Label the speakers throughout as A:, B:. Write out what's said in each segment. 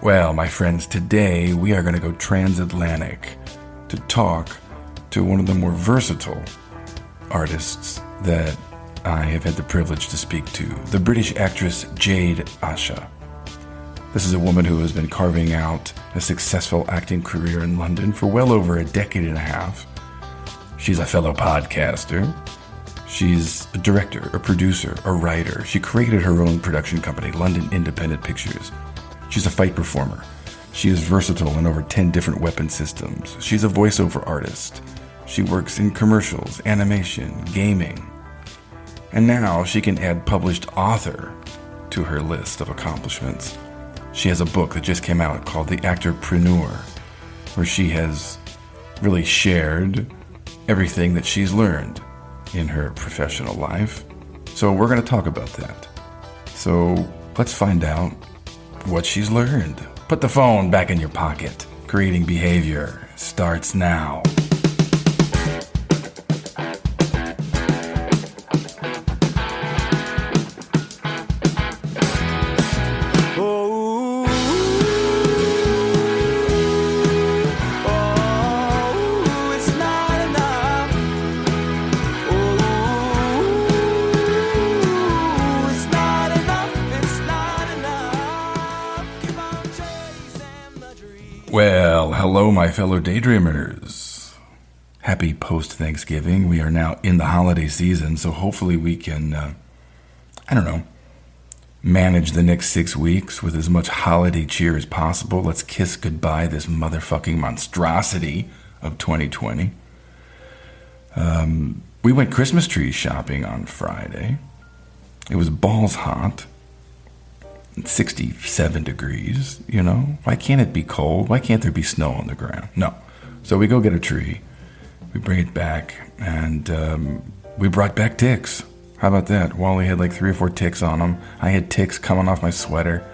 A: Well, my friends, today we are going to go transatlantic to talk to one of the more versatile artists that I have had the privilege to speak to, the British actress Jade Asha. This is a woman who has been carving out a successful acting career in London for well over a decade and a half. She's a fellow podcaster. She's a director, a producer, a writer. She created her own production company, London Independent Pictures. She's a fight performer. She is versatile in over 10 different weapon systems. She's a voiceover artist. She works in commercials, animation, gaming. And now she can add published author to her list of accomplishments. She has a book that just came out called The Actorpreneur, where she has really shared everything that she's learned in her professional life. So we're going to talk about that. So let's find out what she's learned. Put the phone back in your pocket. Creating Behavior starts now. Well, hello, my fellow daydreamers. Happy post-Thanksgiving. We are now in the holiday season, so hopefully we can, manage the next 6 weeks with as much holiday cheer as possible. Let's kiss goodbye this motherfucking monstrosity of 2020. We went Christmas tree shopping on Friday. It was balls hot. 67 degrees, you know? Why can't it be cold? Why can't there be snow on the ground? No. So we go get a tree, we bring it back, and we brought back ticks. How about that? Wally had like 3 or 4 ticks on him. I had ticks coming off my sweater.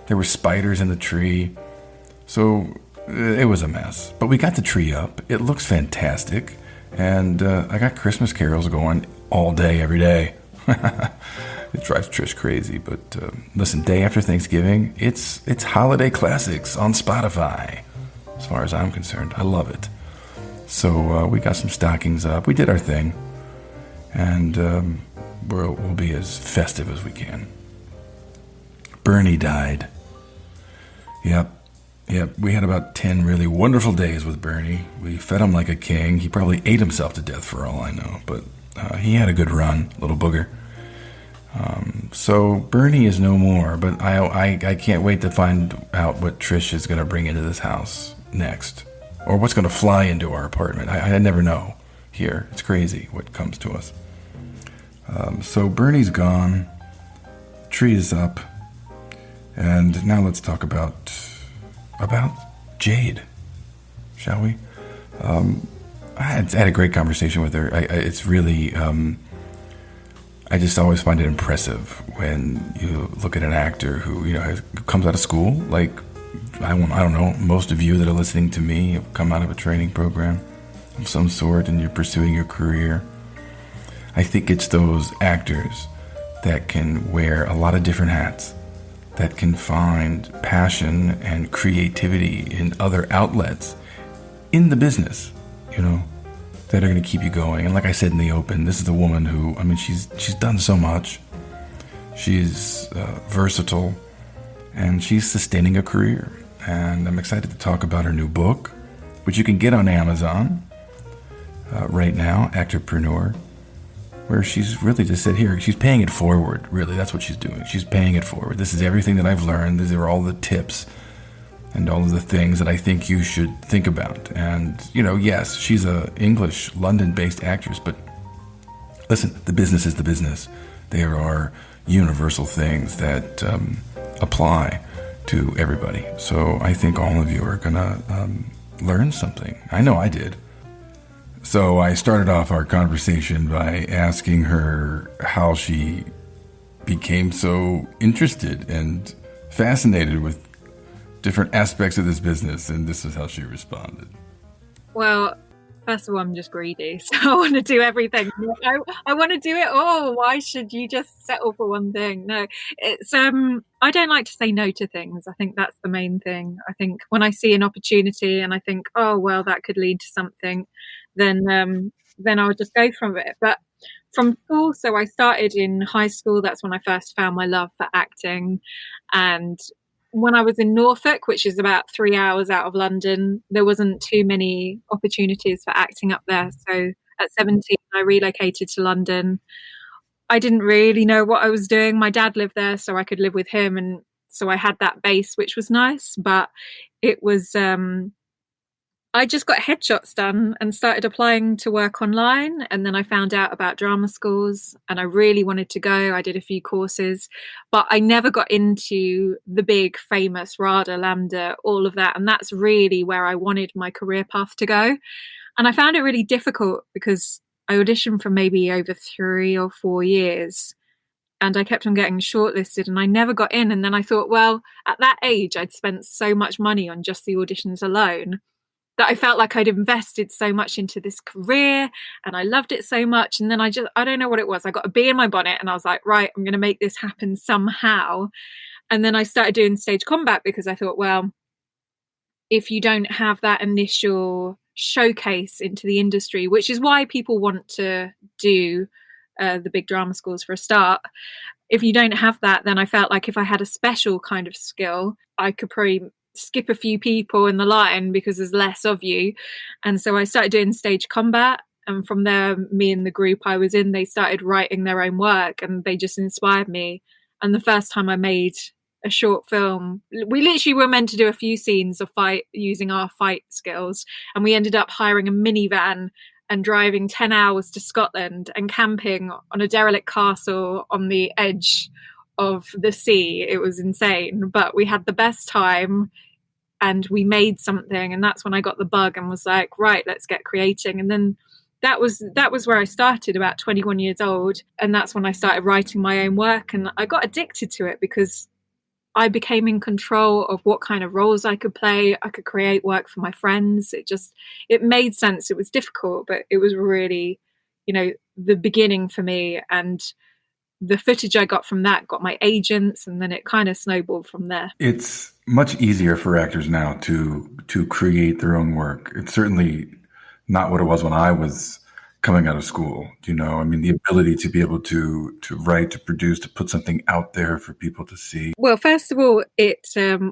A: There were spiders in the tree. So it was a mess. But we got the tree up. It looks fantastic. And I got Christmas carols going all day, every day. It drives Trish crazy, but listen, day after Thanksgiving, it's holiday classics on Spotify. As far as I'm concerned, I love it. So we got some stockings up. We did our thing, and we'll be as festive as we can. Bernie died. Yep. We had about 10 really wonderful days with Bernie. We fed him like a king. He probably ate himself to death for all I know, but he had a good run, little booger. So Bernie is no more, but I can't wait to find out what Trish is going to bring into this house next, or what's going to fly into our apartment. I never know here. It's crazy what comes to us. So Bernie's gone, tree is up, and now let's talk about Jade, shall we? I had a great conversation with her. It's really... I just always find it impressive when you look at an actor who, comes out of school. Like, I don't know, most of you that are listening to me have come out of a training program of some sort and you're pursuing your career. I think it's those actors that can wear a lot of different hats, that can find passion and creativity in other outlets in the business, that are going to keep you going. And like I said in the open, this is a woman who, she's done so much. She's versatile, and she's sustaining a career. And I'm excited to talk about her new book, which you can get on Amazon right now, Actorpreneur, where she's really just said here, she's paying it forward, really. That's what she's doing. She's paying it forward. This is everything that I've learned. These are all the tips and all of the things that I think you should think about. And, yes, she's a English, London-based actress, but listen, the business is the business. There are universal things that apply to everybody. So I think all of you are going to learn something. I know I did. So I started off our conversation by asking her how she became so interested and fascinated with different aspects of this business, and this is how she responded.
B: Well, First of all, I'm just greedy, so I want to do everything. I want to do it all. Why should you just settle for one thing? No, it's I don't like to say no to things. I think that's the main thing. I think when I see an opportunity and I think, oh well, that could lead to something, then I'll just go from it. But from school, so I started in high school. That's when I first found my love for acting, and when I was in Norfolk, which is about 3 hours out of London, there wasn't too many opportunities for acting up there. So at 17, I relocated to London. I didn't really know what I was doing. My dad lived there, so I could live with him. And so I had that base, which was nice. But it was, I just got headshots done and started applying to work online. And then I found out about drama schools and I really wanted to go. I did a few courses, but I never got into the big famous RADA, Lambda, all of that. And that's really where I wanted my career path to go. And I found it really difficult because I auditioned for maybe over 3 or 4 years and I kept on getting shortlisted and I never got in. And then I thought, well, at that age, I'd spent so much money on just the auditions alone that I felt like I'd invested so much into this career and I loved it so much. And then I don't know what it was. I got a bee in my bonnet and I was like, right, I'm going to make this happen somehow. And then I started doing stage combat because I thought, well, if you don't have that initial showcase into the industry, which is why people want to do the big drama schools for a start, if you don't have that, then I felt like if I had a special kind of skill, I could probably skip a few people in the line because there's less of you. And so I started doing stage combat. And from there, me and the group I was in, they started writing their own work and they just inspired me. And the first time I made a short film, we literally were meant to do a few scenes of fight using our fight skills. And we ended up hiring a minivan and driving 10 hours to Scotland and camping on a derelict castle on the edge of the sea. It was insane, but we had the best time and we made something. And that's when I got the bug and was like, right, let's get creating. And then that was where I started, about 21 years old. And that's when I started writing my own work. And I got addicted to it because I became in control of what kind of roles I could play. I could create work for my friends. It made sense. It was difficult, but it was really, the beginning for me. And the footage I got from that got my agents, and then it kind of snowballed from there.
A: It's much easier for actors now to create their own work. It's certainly not what it was when I was coming out of school. I mean, the ability to be able to write, to produce, to put something out there for people to see.
B: Well, first of all, it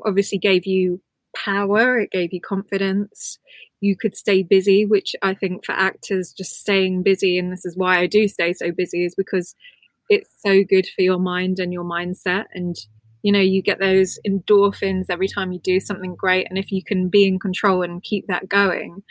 B: obviously gave you power. It gave you confidence. You could stay busy, which I think for actors, just staying busy, and this is why I do stay so busy, is because it's so good for your mind and your mindset. And, you get those endorphins every time you do something great. And if you can be in control and keep that going,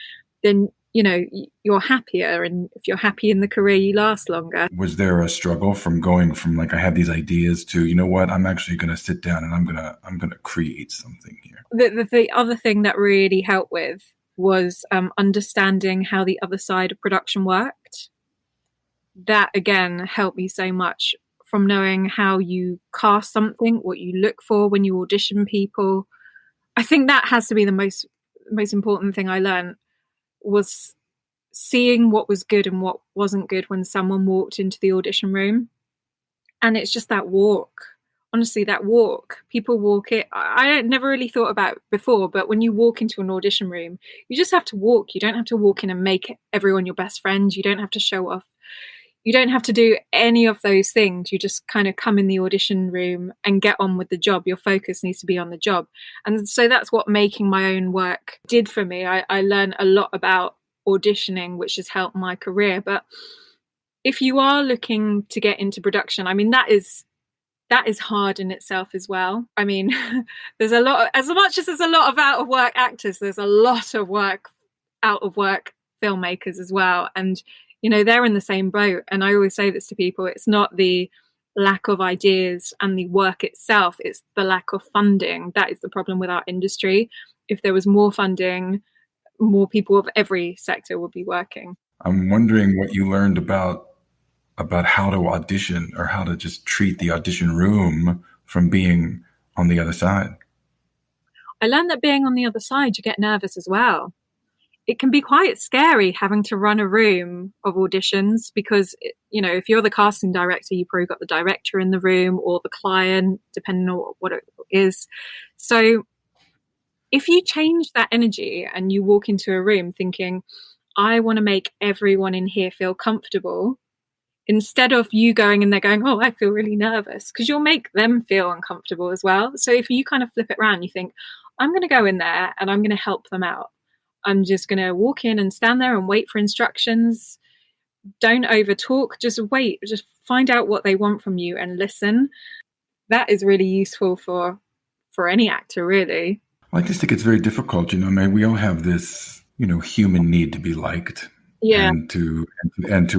B: then, you're happier. And if you're happy in the career, you last longer.
A: Was there a struggle from going from like, I had these ideas to, you know what, I'm actually going to sit down and I'm going to create something here?
B: The other thing that really helped with was understanding how the other side of production worked. That again helped me so much, from knowing how you cast something, what you look for when you audition people. I think that has to be the most important thing I learned, was seeing what was good and what wasn't good when someone walked into the audition room. And it's just that walk. Honestly, that walk. People walk it. I never really thought about it before, but when you walk into an audition room, you just have to walk. You don't have to walk in and make everyone your best friend. You don't have to show off. You don't have to do any of those things. You just kind of come in the audition room and get on with the job. Your focus needs to be on the job. And so that's what making my own work did for me. I learned a lot about auditioning, which has helped my career. But if you are looking to get into production, I mean, that is hard in itself as well. I mean, there's a lot, as much as there's a lot of out of work actors, there's a lot of out of work filmmakers as well. And they're in the same boat. And I always say this to people, it's not the lack of ideas and the work itself, it's the lack of funding. That is the problem with our industry. If there was more funding, more people of every sector would be working.
A: I'm wondering what you learned about how to audition, or how to just treat the audition room, from being on the other side.
B: I learned that being on the other side, you get nervous as well. it can be quite scary having to run a room of auditions because, you know, if you're the casting director, you probably got the director in the room or the client, depending on what it is. So if you change that energy and you walk into a room thinking, I want to make everyone in here feel comfortable, instead of you going in there going, oh, I feel really nervous, because you'll make them feel uncomfortable as well. So if you kind of flip it around, you think, I'm going to go in there and I'm going to help them out. I'm just going to walk in and stand there and wait for instructions. Don't over talk, just wait, just find out what they want from you and listen. That is really useful for any actor, really.
A: Well, I just think it's very difficult. You know, I mean, we all have this, you know, human need to be liked.
B: Yeah.
A: And to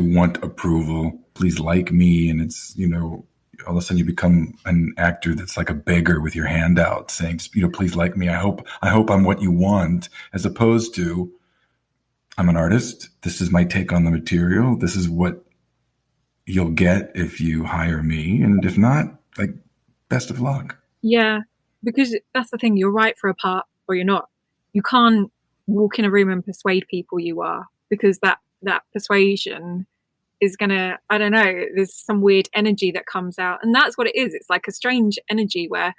A: want approval. Please like me. And it's, you know, all of a sudden you become an actor that's like a beggar with your hand out saying, you know, please like me. I hope I'm what you want, as opposed to, I'm an artist. This is my take on the material. This is what you'll get if you hire me. And if not, like, best of luck.
B: Yeah, because that's the thing. You're right for a part or you're not. You can't walk in a room and persuade people you are, because that persuasion is gonna, I don't know, there's some weird energy that comes out. And that's what it is. It's like a strange energy where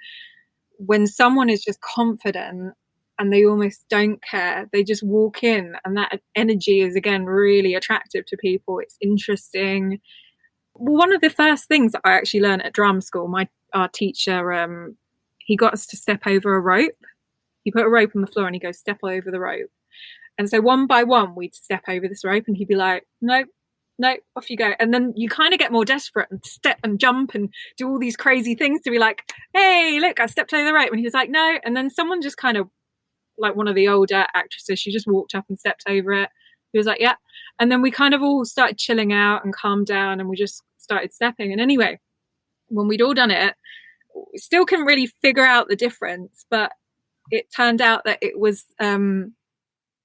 B: when someone is just confident and they almost don't care, they just walk in, and that energy is, again, really attractive to people. It's interesting. One of the first things that I actually learned at drama school, our teacher, he got us to step over a rope. He put a rope on the floor and he goes, step over the rope. And so one by one, we'd step over this rope and he'd be like, no, off you go. And then you kind of get more desperate and step and jump and do all these crazy things to be like, hey, look, I stepped over the rope. And he was like, no. And then someone just kind of, like one of the older actresses, she just walked up and stepped over it. He was like, yeah. And then we kind of all started chilling out and calmed down and we just started stepping. And anyway, when we'd all done it, we still couldn't really figure out the difference, but it turned out that it was,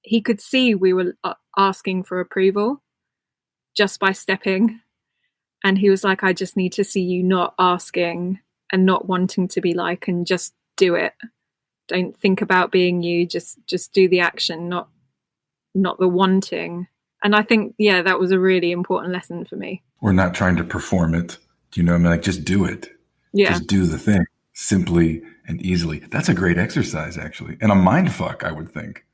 B: he could see we were asking for approval just by stepping. And he was like, I just need to see you not asking and not wanting to be like, and just do it. Don't think about being you, just do the action, not the wanting. And I think, yeah, that was a really important lesson for me.
A: We're not trying to perform it. Do you know what I mean? Like, just do it.
B: Yeah.
A: Just do the thing simply and easily. That's a great exercise, actually. And a mind fuck, I would think.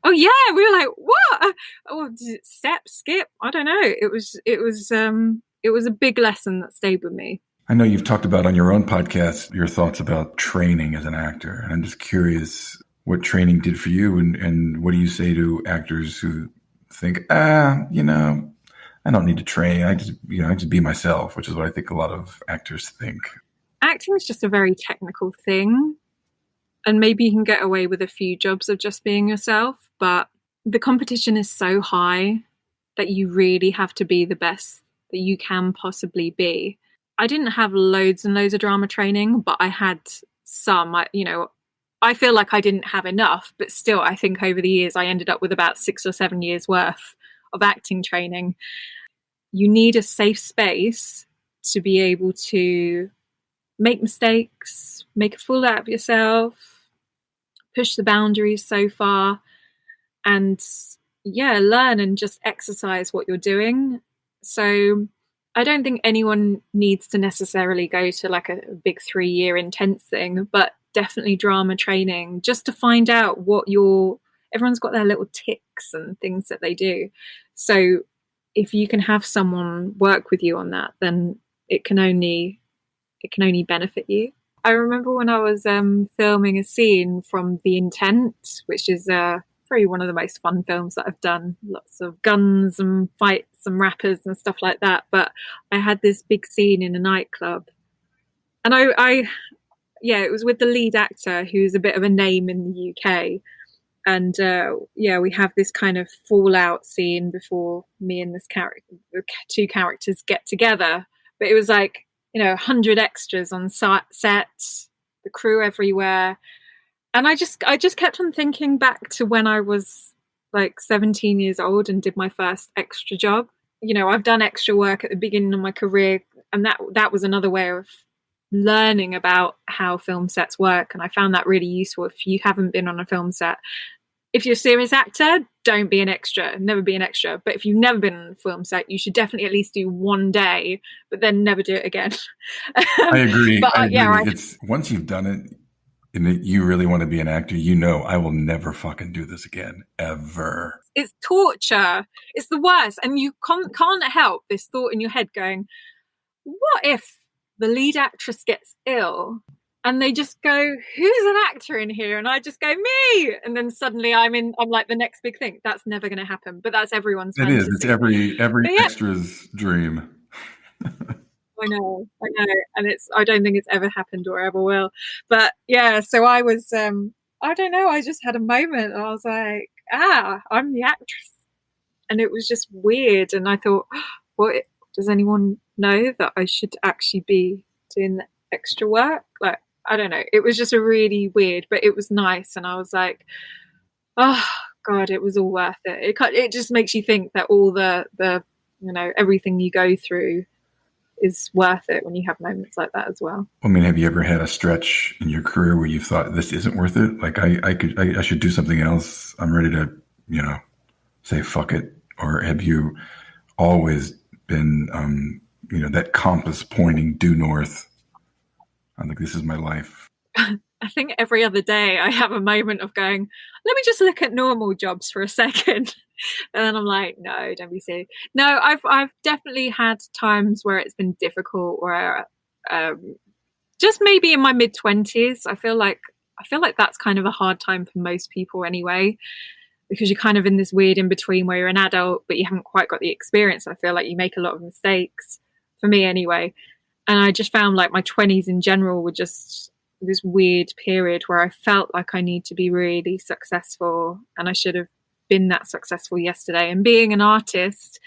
B: Oh yeah, we were like, what? Oh, step, skip. I don't know. It was a big lesson that stayed with me.
A: I know you've talked about on your own podcast your thoughts about training as an actor. And I'm just curious what training did for you, and what do you say to actors who think, you know, I don't need to train. I just be myself, which is what I think a lot of actors think.
B: Acting is just a very technical thing. And maybe you can get away with a few jobs of just being yourself, but the competition is so high that you really have to be the best that you can possibly be. I didn't have loads and loads of drama training, but I had some. I feel like I didn't have enough, but still, I think over the years, I ended up with about 6 or 7 years worth of acting training. You need a safe space to be able to make mistakes, make a fool out of yourself, push the boundaries so far, and learn and just exercise what you're doing. So I don't think anyone needs to necessarily go to like a big 3-year intense thing, but definitely drama training just to find out what everyone's got their little tics and things that they do. So if you can have someone work with you on that, then it can only benefit you. I remember when I was filming a scene from The Intent, which is probably one of the most fun films that I've done. Lots of guns and fights and rappers and stuff like that. But I had this big scene in a nightclub. And it was with the lead actor, who's a bit of a name in the UK. And we have this kind of fallout scene before me and the two characters get together. But it was like, 100 extras on set, the crew everywhere. And I just kept on thinking back to when I was like 17 years old and did my first extra job. I've done extra work at the beginning of my career, and that was another way of learning about how film sets work. And I found that really useful. If you haven't been on a film set, if you're a serious actor, don't be an extra. Never be an extra. But if you've never been on a film set, you should definitely at least do one day, but then never do it again.
A: I agree.
B: But
A: I agree.
B: yeah,
A: It's once you've done it and you really want to be an actor, you know, I will never fucking do this again, ever.
B: it's torture. It's the worst. And you can't help this thought in your head going, what if the lead actress gets ill? And they just go, who's an actor in here? And I just go, me. And then suddenly I'm like the next big thing. That's never going to happen. But that's everyone's fantasy.
A: It is. It's every extra's dream.
B: I know. And I don't think it's ever happened or ever will. But yeah, so I was, I don't know. I just had a moment. And I was like, I'm the actress. And it was just weird. And I thought, what, does anyone know that I should actually be doing the extra work? Like, I don't know. It was just a really weird, but it was nice. And I was like, oh God, it was all worth it. It just makes you think that all the everything you go through is worth it when you have moments like that as well.
A: I mean, have you ever had a stretch in your career where you thought this isn't worth it? Like I should do something else. I'm ready to, say fuck it. Or have you always been, that compass pointing due north? I think this is my life.
B: I think every other day I have a moment of going, let me just look at normal jobs for a second. And then I'm like, no, don't be silly. No, I've definitely had times where it's been difficult, where just maybe in my mid-20s, I feel like that's kind of a hard time for most people anyway, because you're kind of in this weird in between where you're an adult, but you haven't quite got the experience. I feel like you make a lot of mistakes, for me anyway. And I just found like my 20s in general were just this weird period where I felt like I need to be really successful, and I should have been that successful yesterday. And being an artist,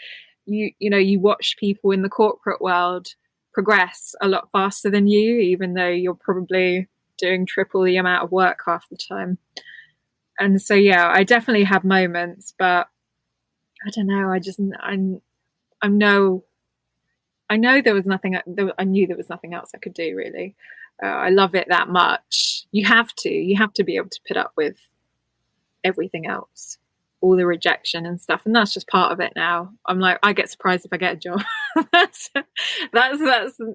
B: you watch people in the corporate world progress a lot faster than you, even though you're probably doing triple the amount of work half the time. And so, yeah, I definitely have moments, but I don't know. I know there was nothing. I knew there was nothing else I could do, really. I love it that much. You have to be able to put up with everything else, all the rejection and stuff, and that's just part of it now. I'm like, I get surprised if I get a job. that's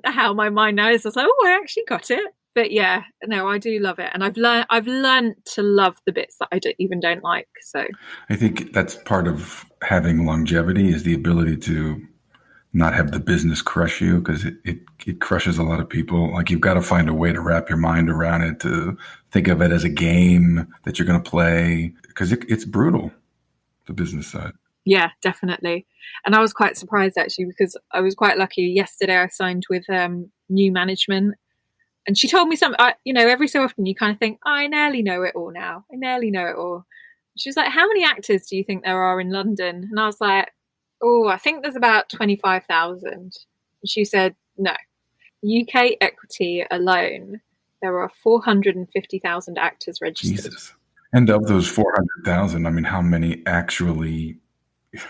B: how my mind knows. I was like, oh, I actually got it. But yeah, no, I do love it, and I've learned to love the bits that I don't like. So
A: I think that's part of having longevity, is the ability to not have the business crush you, because it crushes a lot of people. Like, you've got to find a way to wrap your mind around it, to think of it as a game that you're going to play, because it's brutal, the business side.
B: Yeah, definitely. And I was quite surprised actually, because I was quite lucky. Yesterday I signed with new management, and she told me something. Every so often you kind of think, I nearly know it all now. She was like, how many actors do you think there are in London? And I was like, oh, I think there's about 25,000. And she said, no, UK equity alone, there are 450,000 actors registered.
A: Jesus. And of those 400,000, I mean, how many actually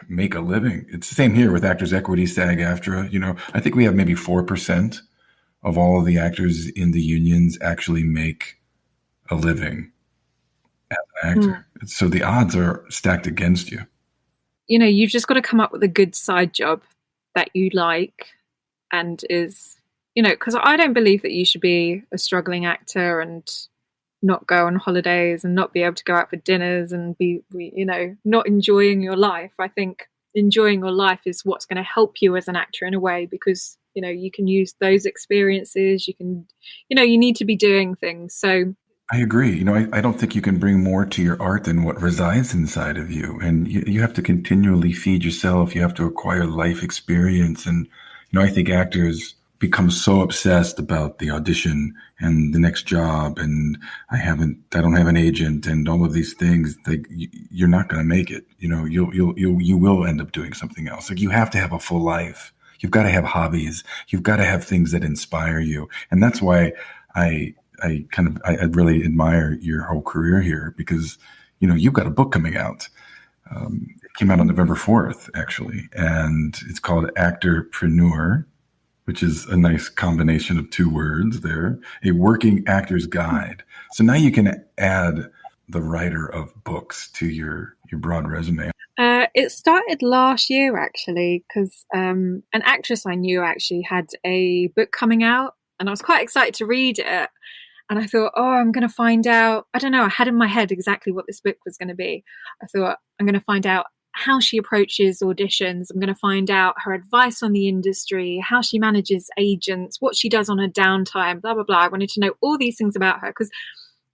A: make a living? It's the same here with Actors Equity, SAG-AFTRA. I think we have maybe 4% of all of the actors in the unions actually make a living as an actor. So the odds are stacked against you.
B: You've just got to come up with a good side job that you like, and is, because I don't believe that you should be a struggling actor and not go on holidays and not be able to go out for dinners and be, not enjoying your life. I think enjoying your life is what's going to help you as an actor in a way, because, you can use those experiences. You can, you need to be doing things. So
A: I agree. I don't think you can bring more to your art than what resides inside of you. And you have to continually feed yourself. You have to acquire life experience. And, I think actors become so obsessed about the audition and the next job. And I don't have an agent and all of these things. Like, you're not going to make it. You will end up doing something else. Like, you have to have a full life. You've got to have hobbies. You've got to have things that inspire you. And that's why I really admire your whole career here, because, you've got a book coming out. It came out on November 4th, actually, and it's called Actorpreneur, which is a nice combination of two words there, a working actor's guide. So now you can add the writer of books to your broad resume?
B: It started last year actually, because an actress I knew actually had a book coming out, and I was quite excited to read it. And I thought, oh, I'm going to find out. I don't know. I had in my head exactly what this book was going to be. I thought, I'm going to find out how she approaches auditions. I'm going to find out her advice on the industry, how she manages agents, what she does on her downtime, blah, blah, blah. I wanted to know all these things about her because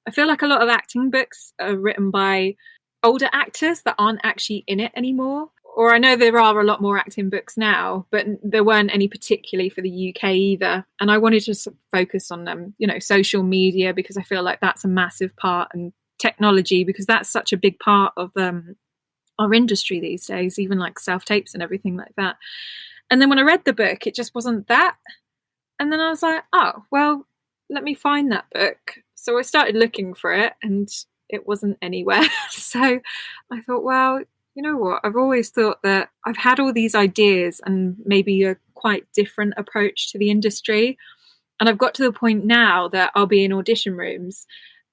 B: I feel like a lot of acting books are written by older actors that aren't actually in it anymore. Or I know there are a lot more acting books now, but there weren't any particularly for the UK either. And I wanted to focus on social media, because I feel like that's a massive part, and technology, because that's such a big part of our industry these days, even like self-tapes and everything like that. And then when I read the book, it just wasn't that. And then I was like, oh, well, let me find that book. So I started looking for it and it wasn't anywhere. So I thought, well, you know what? I've always thought that I've had all these ideas and maybe a quite different approach to the industry. And I've got to the point now that I'll be in audition rooms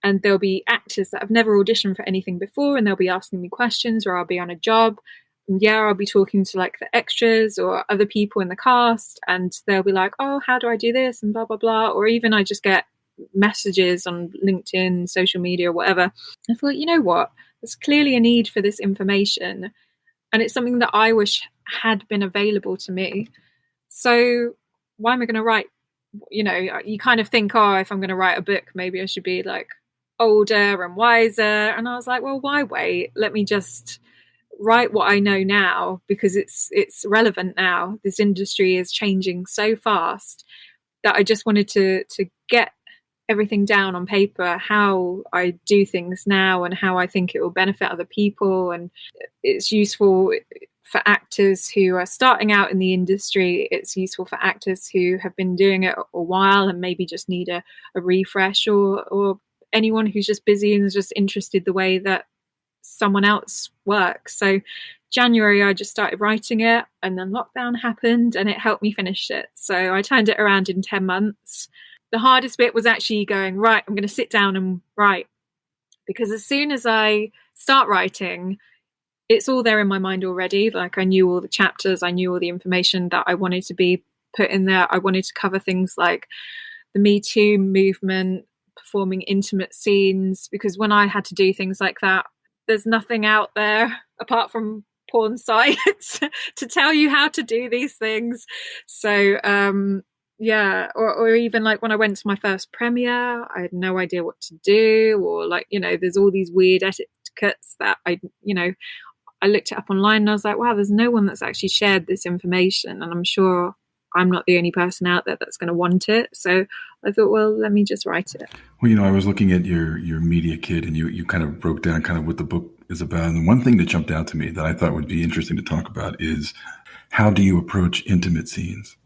B: and there'll be actors that have never auditioned for anything before, and they'll be asking me questions, or I'll be on a job. And yeah, I'll be talking to like the extras or other people in the cast, and they'll be like, oh, how do I do this? And blah, blah, blah. Or even I just get messages on LinkedIn, social media, or whatever. I thought, you know what? There's clearly a need for this information, and it's something that I wish had been available to me. So why am I going to write? You know, you kind of think, oh, if I'm going to write a book, maybe I should be like older and wiser. And I was like, well, why wait? Let me just write what I know now, because it's relevant now. This industry is changing so fast that I just wanted to get everything down on paper, how I do things now and how I think it will benefit other people. And it's useful for actors who are starting out in the industry. It's useful for actors who have been doing it a while and maybe just need a refresh, or anyone who's just busy and is just interested the way that someone else works. So January, I just started writing it, and then lockdown happened and it helped me finish it. So I turned it around in 10 months. The hardest bit was actually going, right, I'm going to sit down and write, because as soon as I start writing, it's all there in my mind already. Like, I knew all the chapters, I knew all the information that I wanted to be put in there. I wanted to cover things like the Me Too movement, performing intimate scenes, because when I had to do things like that, there's nothing out there apart from porn sites to tell you how to do these things. So yeah, or even like when I went to my first premiere, I had no idea what to do, or like, you know, there's all these weird etiquettes that I looked it up online, and I was like, wow, there's no one that's actually shared this information, and I'm sure I'm not the only person out there that's going to want it. So I thought, well, let me just write it.
A: Well, you know, I was looking at your media kit, and you kind of broke down kind of what the book is about. And one thing that jumped out to me that I thought would be interesting to talk about is, how do you approach intimate scenes?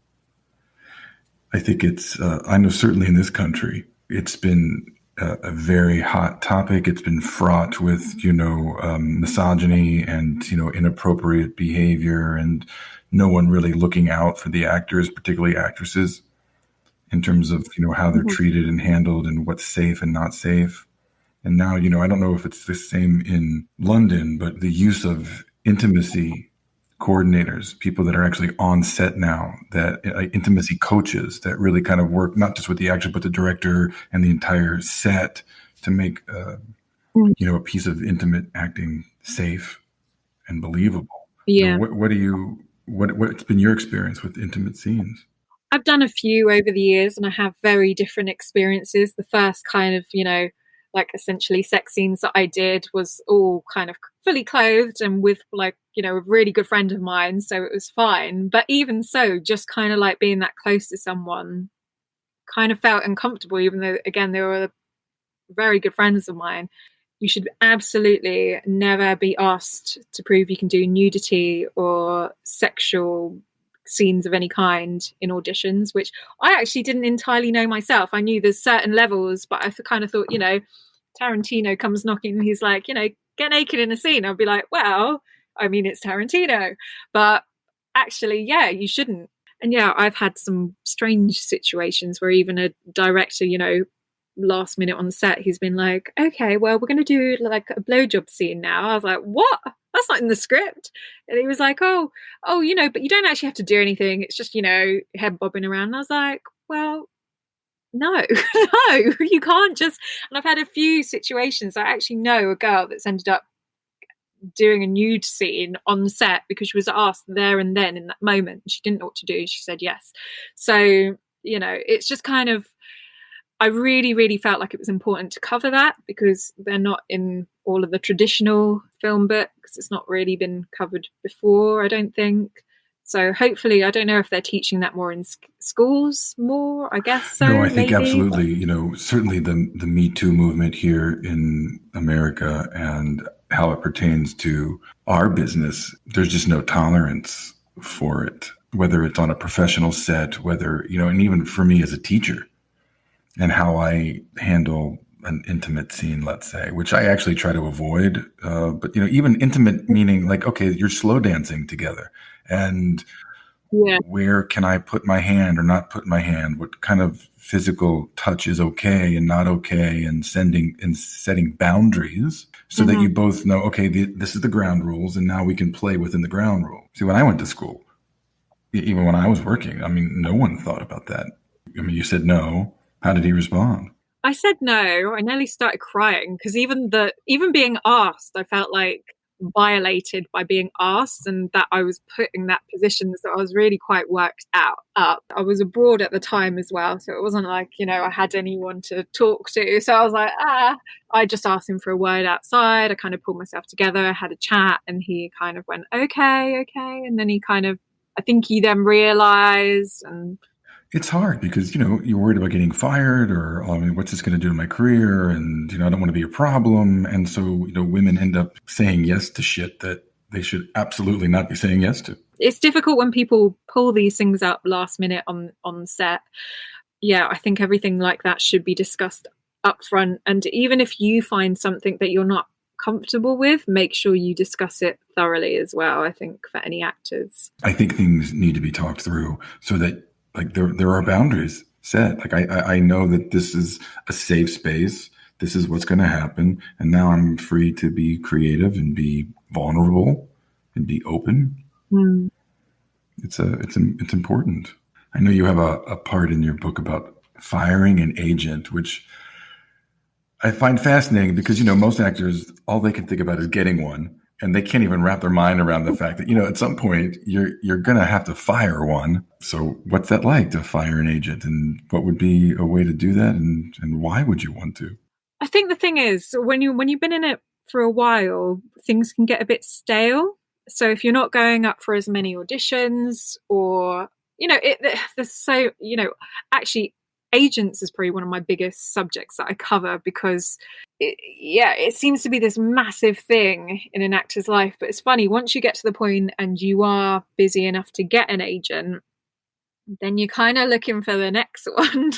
A: I think I know certainly in this country, it's been a very hot topic. It's been fraught with, misogyny and, inappropriate behavior, and no one really looking out for the actors, particularly actresses, in terms of, how they're treated and handled and what's safe and not safe. And now, I don't know if it's the same in London, but the use of intimacy coordinators, people that are actually on set now, that intimacy coaches that really kind of work not just with the actor, but the director and the entire set to make, a piece of intimate acting safe and believable.
B: Yeah.
A: What's been your experience with intimate scenes?
B: I've done a few over the years, and I have very different experiences. The first kind of, like essentially sex scenes that I did was all kind of fully clothed and with like, a really good friend of mine. So it was fine. But even so, just kind of like being that close to someone kind of felt uncomfortable, even though, again, they were very good friends of mine. You should absolutely never be asked to prove you can do nudity or sexual scenes of any kind in auditions, which I actually didn't entirely know myself. I knew there's certain levels, but I kind of thought, Tarantino comes knocking and he's like, get naked in a scene. I'll be like, well, I mean, it's Tarantino, but actually, yeah, you shouldn't. And yeah, I've had some strange situations where even a director, last minute on set, he's been like, okay, well, we're going to do like a blowjob scene now. I was like, what? That's not in the script. And he was like, oh, but you don't actually have to do anything. It's just, head bobbing around. And I was like, well, no, no, you can't just. And I've had a few situations. I actually know a girl that's ended up doing a nude scene on set because she was asked there and then in that moment. She didn't know what to do. She said yes. So, it's just kind of, I really, really felt like it was important to cover that because they're not in all of the traditional film books. It's not really been covered before, I don't think. So hopefully, I don't know if they're teaching that more in schools more, I guess so.
A: No, I think
B: maybe.
A: absolutely. Certainly the Me Too movement here in America and how it pertains to our business, there's just no tolerance for it, whether it's on a professional set, whether, and even for me as a teacher and how I handle an intimate scene, let's say, which I actually try to avoid. But, even intimate meaning like, okay, you're slow dancing together and where can I put my hand or not put my hand? What kind of physical touch is okay and not okay, and setting boundaries so that you both know, okay, this is the ground rules, and now we can play within the ground rule. See, when I went to school, even when I was working, no one thought about that. You said no. How did he respond?
B: I said no. I nearly started crying because even being asked, I felt like violated by being asked, and that I was put in that position. So I was really quite worked up. I was abroad at the time as well, so it wasn't like I had anyone to talk to. So I was like, I just asked him for a word outside. I kind of pulled myself together, had a chat, and he kind of went, okay, and then he kind of, I think he then realized. And
A: it's hard because, you're worried about getting fired or, what's this going to do to my career? And, I don't want to be a problem. And so, women end up saying yes to shit that they should absolutely not be saying yes to.
B: It's difficult when people pull these things up last minute on set. Yeah, I think everything like that should be discussed up front. And even if you find something that you're not comfortable with, make sure you discuss it thoroughly as well, I think, for any actors.
A: I think things need to be talked through so that there are boundaries set. Like I know that this is a safe space. This is what's going to happen. And now I'm free to be creative and be vulnerable and be open.
B: Mm.
A: It's important. I know you have a part in your book about firing an agent, which I find fascinating because, most actors, all they can think about is getting one. And they can't even wrap their mind around the fact that, at some point you're going to have to fire one. So what's that like to fire an agent, and what would be a way to do that? And why would you want to?
B: I think the thing is when you've been in it for a while, things can get a bit stale. So if you're not going up for as many auditions or, there's so, actually agents is probably one of my biggest subjects that I cover because it seems to be this massive thing in an actor's life. But it's funny, once you get to the point and you are busy enough to get an agent, then you're kind of looking for the next one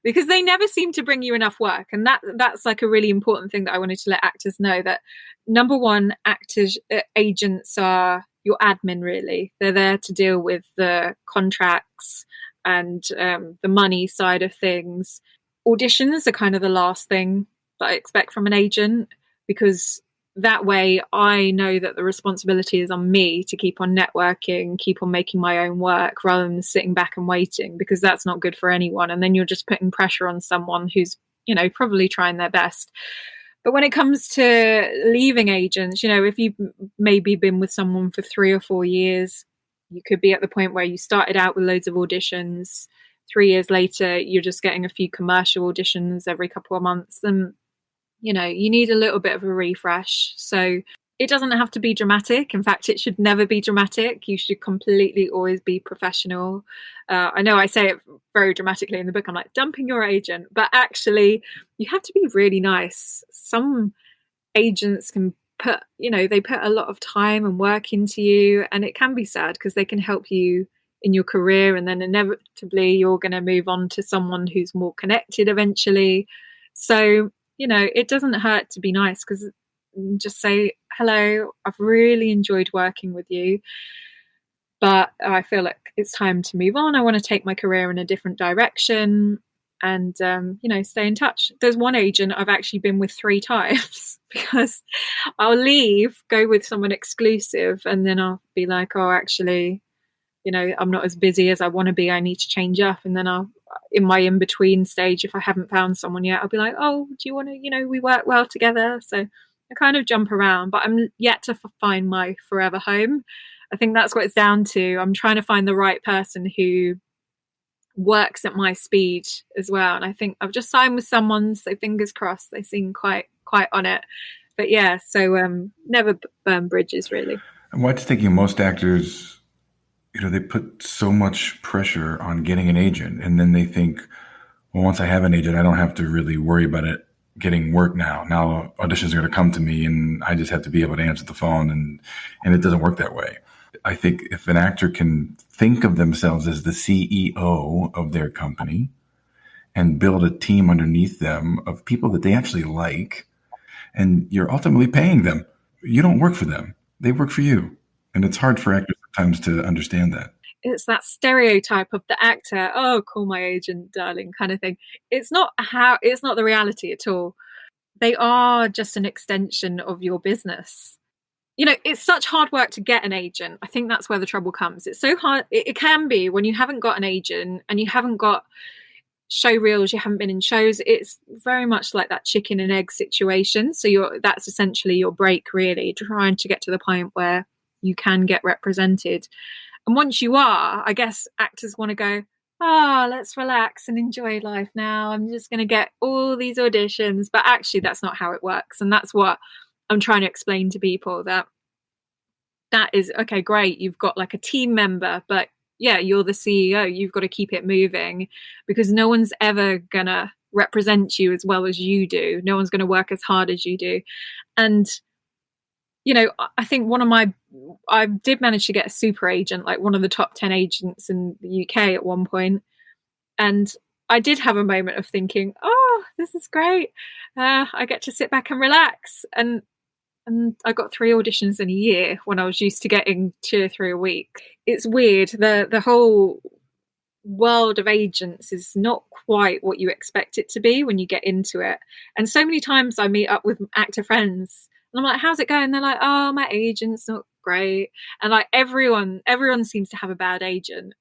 B: because they never seem to bring you enough work. And that's like a really important thing that I wanted to let actors know, that number one, agents are your admin, really. They're there to deal with the contracts and the money side of things. Auditions are kind of the last thing that I expect from an agent, because that way I know that the responsibility is on me to keep on networking, keep on making my own work rather than sitting back and waiting, because that's not good for anyone. And then you're just putting pressure on someone who's, probably trying their best. But when it comes to leaving agents, if you've maybe been with someone for 3 or 4 years, you could be at the point where you started out with loads of auditions. 3 years later, you're just getting a few commercial auditions every couple of months. And, you need a little bit of a refresh. So it doesn't have to be dramatic. In fact, it should never be dramatic. You should completely always be professional. I know I say it very dramatically in the book. I'm like, dumping your agent. But actually, you have to be really nice. Some agents can they put a lot of time and work into you, and it can be sad because they can help you in your career, and then inevitably you're going to move on to someone who's more connected eventually. So, it doesn't hurt to be nice, because just say, hello, I've really enjoyed working with you, but I feel like it's time to move on. I want to take my career in a different direction. and stay in touch. There's one agent I've actually been with 3 times because I'll leave, go with someone exclusive, and then I'll be like, oh, actually, I'm not as busy as I want to be. I need to change up. And then in my in-between stage, if I haven't found someone yet, I'll be like, oh, do you want to, we work well together. So I kind of jump around, but I'm yet to find my forever home. I think that's what it's down to. I'm trying to find the right person who works at my speed as well. And I think I've just signed with someone, so fingers crossed. They seem quite on it. But yeah, so never burn bridges, really.
A: And what's thinking most actors, they put so much pressure on getting an agent, and then they think, well, once I have an agent, I don't have to really worry about it getting work now. Now auditions are going to come to me, and I just have to be able to answer the phone, and it doesn't work that way. I think if an actor can think of themselves as the CEO of their company and build a team underneath them of people that they actually like, and you're ultimately paying them. You don't work for them. They work for you. And it's hard for actors sometimes to understand that.
B: It's that stereotype of the actor, oh, call my agent, darling, kind of thing. It's not the reality at all. They are just an extension of your business. It's such hard work to get an agent. I think that's where the trouble comes. It's so hard. It can be when you haven't got an agent and you haven't got show reels, you haven't been in shows. It's very much like that chicken and egg situation. So that's essentially your break, really, trying to get to the point where you can get represented. And once you are, I guess actors want to go, let's relax and enjoy life now. I'm just going to get all these auditions. But actually, that's not how it works. And that's what I'm trying to explain to people, that is, okay, great. You've got like a team member, but yeah, you're the CEO. You've got to keep it moving because no one's ever going to represent you as well as you do. No one's going to work as hard as you do. And I think I did manage to get a super agent, like one of the top 10 agents in the UK at one point. And I did have a moment of thinking, oh, this is great. I get to sit back and relax. And I got 3 auditions in a year when I was used to getting 2 or 3 a week. It's weird. The whole world of agents is not quite what you expect it to be when you get into it. And so many times I meet up with actor friends and I'm like, how's it going? They're like, oh, my agent's not great. And like everyone seems to have a bad agent.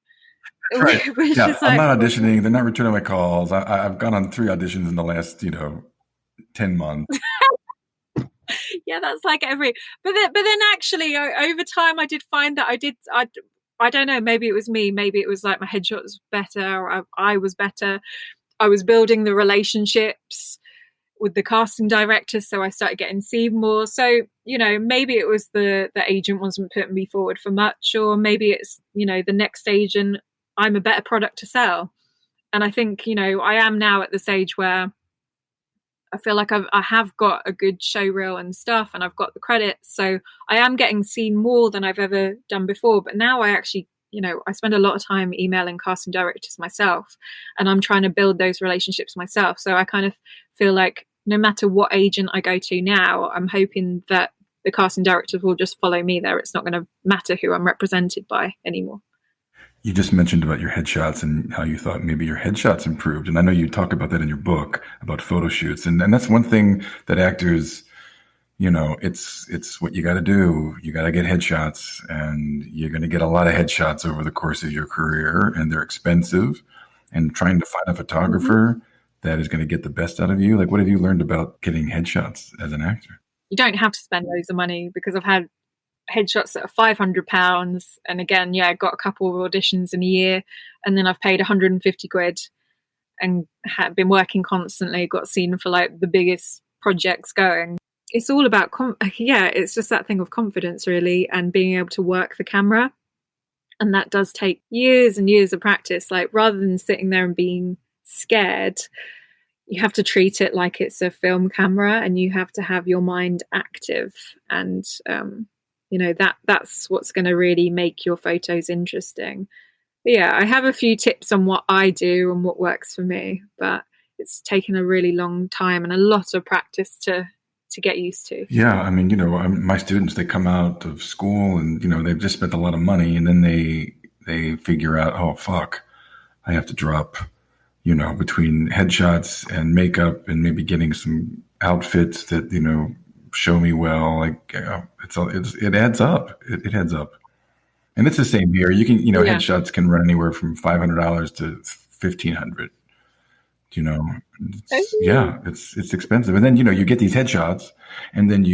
A: Right. Yeah, I'm not auditioning. They're not returning my calls. I've gone on 3 auditions in the last, 10 months.
B: Yeah, that's like but then actually over time I did find that I don't know, maybe it was me, maybe it was like my headshot was better, or I was better. I was building the relationships with the casting directors, so I started getting seen more. So maybe it was the agent wasn't putting me forward for much, or maybe it's the next agent, I'm a better product to sell. And I think I am now at the stage where I feel like I have got a good show reel and stuff, and I've got the credits, so I am getting seen more than I've ever done before. But now I actually, I spend a lot of time emailing casting directors myself, and I'm trying to build those relationships myself. So I kind of feel like no matter what agent I go to now, I'm hoping that the casting directors will just follow me there. It's not going to matter who I'm represented by anymore.
A: You just mentioned about your headshots and how you thought maybe your headshots improved. And I know you talk about that in your book about photo shoots. And that's one thing that actors, it's what you got to do. You got to get headshots, and you're going to get a lot of headshots over the course of your career, and they're expensive. And trying to find a photographer that is going to get the best out of you. Like, what have you learned about getting headshots as an actor?
B: You don't have to spend loads of money, because I've had headshots that are £500, and again, I got a couple of auditions in a year, and then I've paid 150 quid and had been working constantly, got seen for like the biggest projects going. It's all about it's just that thing of confidence, really, and being able to work the camera, and that does take years and years of practice. Like, rather than sitting there and being scared, you have to treat it like it's a film camera, and you have to have your mind active, and that's what's going to really make your photos interesting. But yeah, I have a few tips on what I do and what works for me, but it's taken a really long time and a lot of practice to get used to.
A: Yeah, I mean, my students, they come out of school and they've just spent a lot of money, and then they figure out, oh fuck, I have to drop between headshots and makeup and maybe getting some outfits that, show me well. Like, it adds up. It adds up. And it's the same here. You can,
B: Yeah.
A: headshots can run anywhere from $500 to 1,500. You know,
B: Oh,
A: it's expensive. And then, you get these headshots and then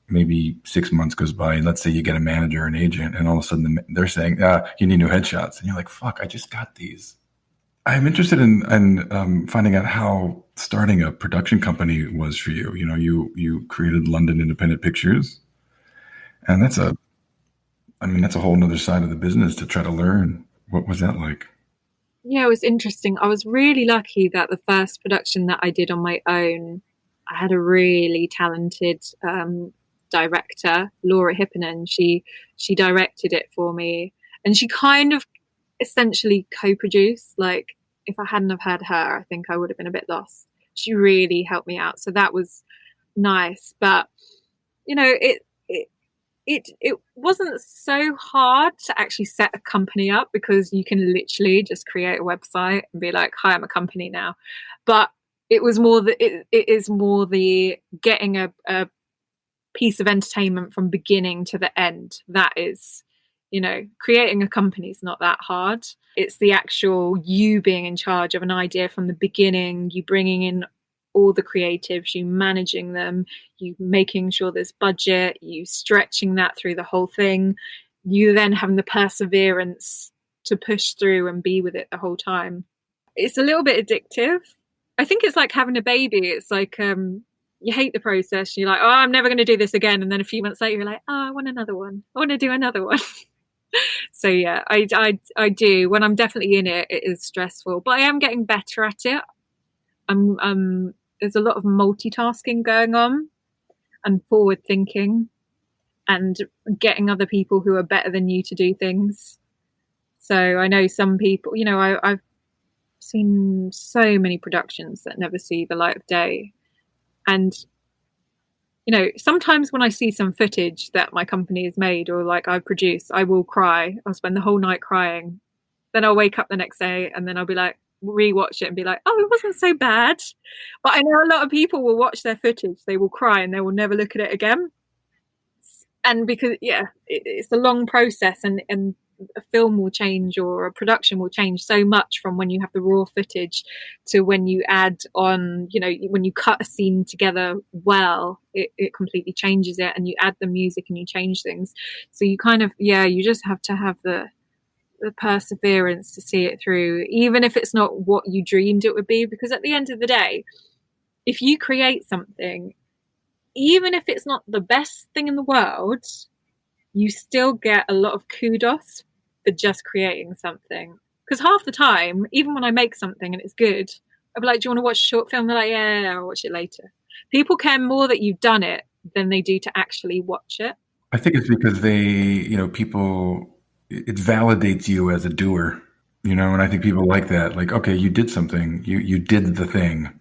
A: maybe 6 months goes by and let's say you get a manager or an agent and all of a sudden they're saying, you need new headshots. And you're like, fuck, I just got these. I'm interested in finding out how starting a production company was for you. You created London Independent Pictures, and that's a whole nother side of the business to try to learn. What was that like?
B: yeah, it was interesting. I was really lucky that the first production that I did on my own, I had a really talented director, Laura Hipponen. She directed it for me, and she kind of essentially co-produced. Like, if I hadn't have had her, I think I would have been a bit lost. She really helped me out, so that was nice. But it wasn't so hard to actually set a company up because you can literally just create a website and be like, "Hi, I'm a company now." But it is more the getting a piece of entertainment from beginning to the end. That is, creating a company is not that hard. It's the actual you being in charge of an idea from the beginning, you bringing in all the creatives, you managing them, you making sure there's budget, you stretching that through the whole thing, you then having the perseverance to push through and be with it the whole time. It's a little bit addictive. I think it's like having a baby. It's like you hate the process. You're like, oh, I'm never going to do this again. And then a few months later, you're like, oh, I want another one. I want to do another one. So yeah, I do. When I'm definitely in it, it is stressful, but I am getting better at it. There's a lot of multitasking going on and forward thinking and getting other people who are better than you to do things. So I know some people, I've seen so many productions that never see the light of day. And, sometimes when I see some footage that my company has made or like I produce, I will cry. I'll spend the whole night crying. Then I'll wake up the next day and then I'll be like, rewatch it and be like, oh, it wasn't so bad. But I know a lot of people will watch their footage, they will cry and they will never look at it again. And because, it's a long process and a film will change or a production will change so much from when you have the raw footage to when you add on, when you cut a scene together well, it completely changes it, and you add the music and you change things. So you kind of, you just have to have the perseverance to see it through, even if it's not what you dreamed it would be. Because at the end of the day, if you create something, even if it's not the best thing in the world, you still get a lot of kudos for just creating something. Because half the time, even when I make something and it's good, I'll be like, do you want to watch a short film? They're like, yeah, I'll watch it later. People care more that you've done it than they do to actually watch it.
A: I think it's because people, it validates you as a doer, and I think people like that. Like, okay, you did something, you did the thing,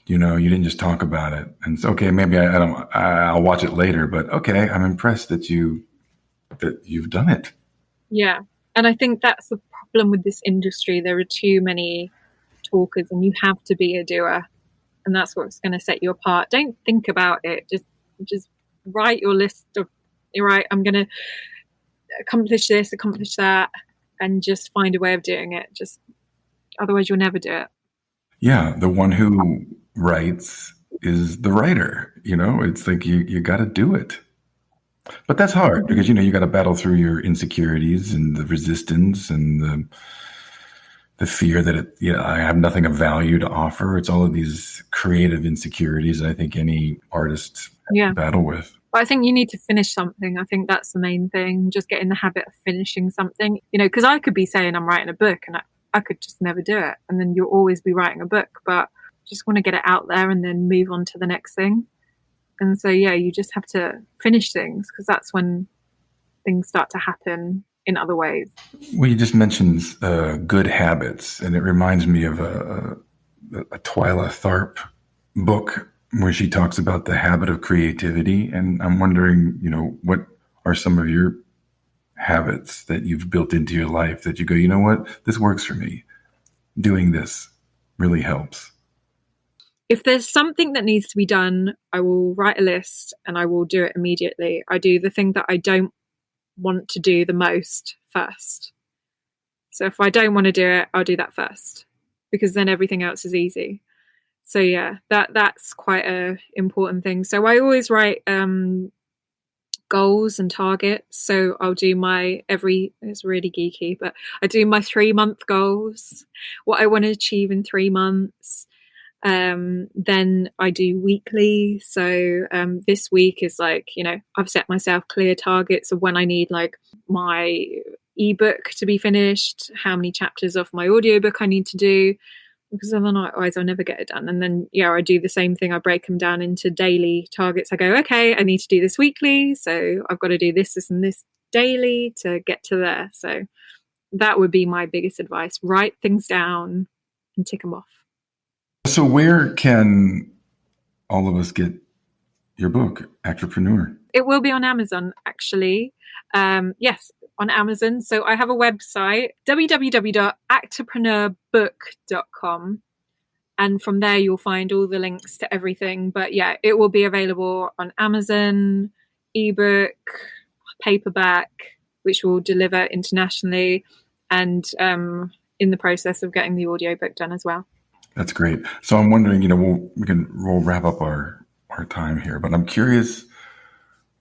A: you didn't just talk about it. And so, okay, maybe I'll watch it later, but okay, I'm impressed that you've done it.
B: Yeah. And I think that's the problem with this industry. There are too many talkers and you have to be a doer. And that's what's going to set you apart. Don't think about it. Just write your list of, right, I'm going to accomplish this, accomplish that, and just find a way of doing it. Just otherwise you'll never do it.
A: Yeah. The one who writes is the writer, it's like you got to do it. But that's hard because, you got to battle through your insecurities and the resistance and the fear that I have nothing of value to offer. It's all of these creative insecurities that I think any artist battle with.
B: But I think you need to finish something. I think that's the main thing. Just get in the habit of finishing something, because I could be saying I'm writing a book and I could just never do it. And then you'll always be writing a book, but just want to get it out there and then move on to the next thing. And so, you just have to finish things because that's when things start to happen in other ways.
A: Well, you just mentioned good habits, and it reminds me of a Twyla Tharp book where she talks about the habit of creativity. And I'm wondering, what are some of your habits that you've built into your life that you go, you know what, this works for me? doing this really helps?
B: If there's something that needs to be done, I will write a list and I will do it immediately. I do the thing that I don't want to do the most first. So if I don't want to do it, I'll do that first, because then everything else is easy. So yeah, that's quite a important thing. So I always write goals and targets. So I'll do it's really geeky, but I do my 3-month goals, what I want to achieve in 3 months. Then I do weekly. So this week is like, I've set myself clear targets of when I need like my ebook to be finished, how many chapters of my audiobook I need to do, because otherwise I'll never get it done. And then I do the same thing. I break them down into daily targets. I go, okay, I need to do this weekly, so I've got to do this and this daily to get to there. So that would be my biggest advice. Write things down and tick them off.
A: So where can all of us get your book, Actorpreneur?
B: It will be on Amazon, actually. Yes, on Amazon. So I have a website, www.actorpreneurbook.com. And from there, you'll find all the links to everything. But yeah, it will be available on Amazon, ebook, paperback, which will deliver internationally, and in the process of getting the audiobook done as well.
A: That's great. So I'm wondering, we'll wrap up our time here, but I'm curious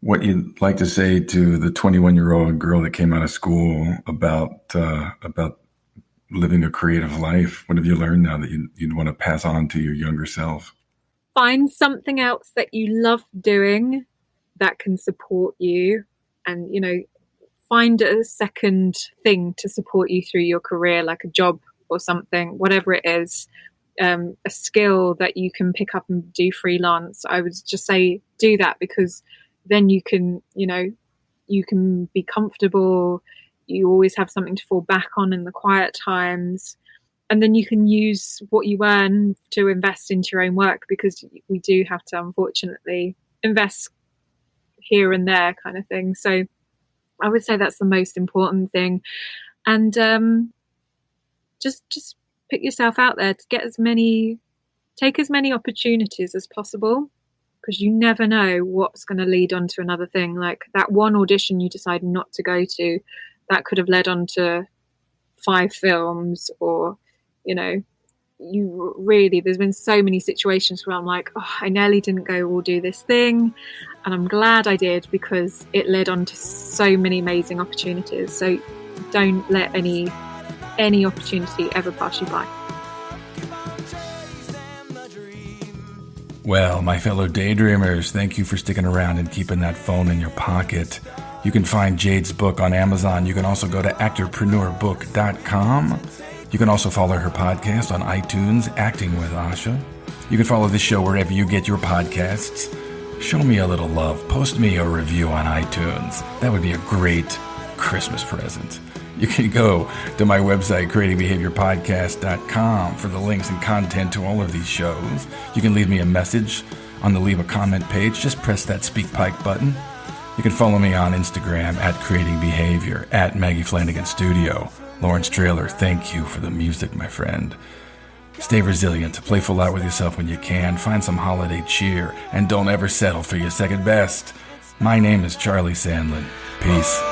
A: what you'd like to say to the 21-year-old girl that came out of school about living a creative life. What have you learned now that you'd want to pass on to your younger self?
B: Find something else that you love doing that can support you, and, find a second thing to support you through your career, like a job or something, whatever it is. A skill that you can pick up and do freelance. I would just say do that, because then you can be comfortable. You always have something to fall back on in the quiet times, and then you can use what you earn to invest into your own work, because we do have to, unfortunately, invest here and there, kind of thing. So I would say that's the most important thing. And just put yourself out there to take as many opportunities as possible, because you never know what's going to lead on to another thing. Like that one audition you decide not to go to, that could have led on to 5 films, or, there's been so many situations where I'm like, oh, I nearly didn't go or do this thing, and I'm glad I did, because it led on to so many amazing opportunities. So don't let any opportunity ever pass you by.
A: Well, my fellow daydreamers, thank you for sticking around and keeping that phone in your pocket. You can find Jade's book on Amazon. You can also go to actorpreneurbook.com. You can also follow her podcast on iTunes, Acting with Asha. You can follow this show wherever you get your podcasts. Show me a little love. Post me a review on iTunes. That would be a great Christmas present. You can go to my website, creatingbehaviorpodcast.com, for the links and content to all of these shows. You can leave me a message on the Leave a Comment page. Just press that Speak Pike button. You can follow me on Instagram at Creating Behavior, at Maggie Flanagan Studio. Lawrence Trailer, thank you for the music, my friend. Stay resilient, playful out with yourself when you can, find some holiday cheer, and don't ever settle for your second best. My name is Charlie Sandlan. Peace.